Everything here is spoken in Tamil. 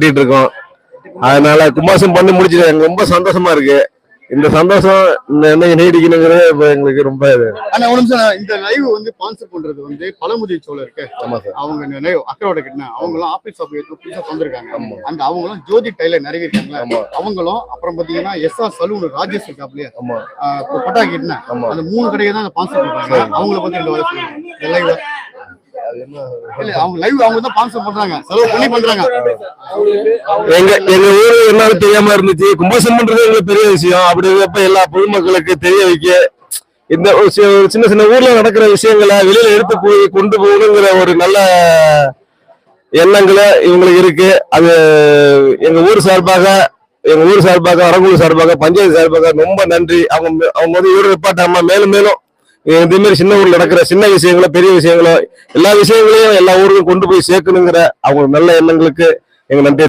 கட்டிட்டு இருக்கோம். அதனால கும்பாசம் பண்ணி முடிச்சுட்டு எனக்கு ரொம்ப சந்தோஷமா இருக்கு. இந்த சந்தோஷம் என்னைக்கு நீடிக்கணுங்கிறது இப்ப எங்களுக்கு ரொம்ப ஆனா ஒரு நிமிஷம், இந்த லைவ் வந்து ஸ்பான்சர் பண்றது வந்து பழமுதிய சோழர் இருக்கு. ஆமா சார். அவங்க லைவ் அக்கரோட கிட்ட அவங்களும் ஆபீஸ் ஆஃப் புதுசா வந்திருக்காங்க. அந்த அவங்களும் ஜோதி டைலர் நிறைய இருக்காங்க. அவங்களும் அப்புறம் பாத்தீங்கன்னா SR சலூன் ராஜேஷ் இருக்காப்லையே பட்டாக்கி அந்த 3 கடையை தான் ஸ்பான்சர் பண்றாங்க. அவங்கள பத்தி ரெண்டு வாரம் லைவ் இல்ல, அவங்க லைவ் அவங்க தான் ஸ்பான்சர் பண்றாங்க, செலவு பண்ணி பண்றாங்க. எங்க ஊரு என்ன தெரியாம இருந்துச்சு. கும்பாசம் பண்றது எங்களுக்கு பெரிய விஷயம். அப்படி இருக்கப்ப எல்லா பொதுமக்களுக்கு தெரிய வைக்க இந்த சின்ன சின்ன ஊர்ல நடக்கிற விஷயங்களை வெளியில எடுத்து போய் கொண்டு போகணுங்கிற ஒரு நல்ல எண்ணங்களை இவங்களுக்கு இருக்கு. அது எங்க ஊர் சார்பாக அரங்குழு சார்பாக பஞ்சாயத்து சார்பாக ரொம்ப நன்றி. அவங்க வந்து ஊர் நிப்பாட்டாம மேலும் மேலும் இதே மாதிரி சின்ன ஊர்ல நடக்கிற சின்ன விஷயங்களோ பெரிய விஷயங்களோ எல்லா விஷயங்களையும் எல்லா ஊருக்கும் கொண்டு போய் சேர்க்கணுங்கிற அவங்க நல்ல எண்ணங்களுக்கு எங்க நன்றி.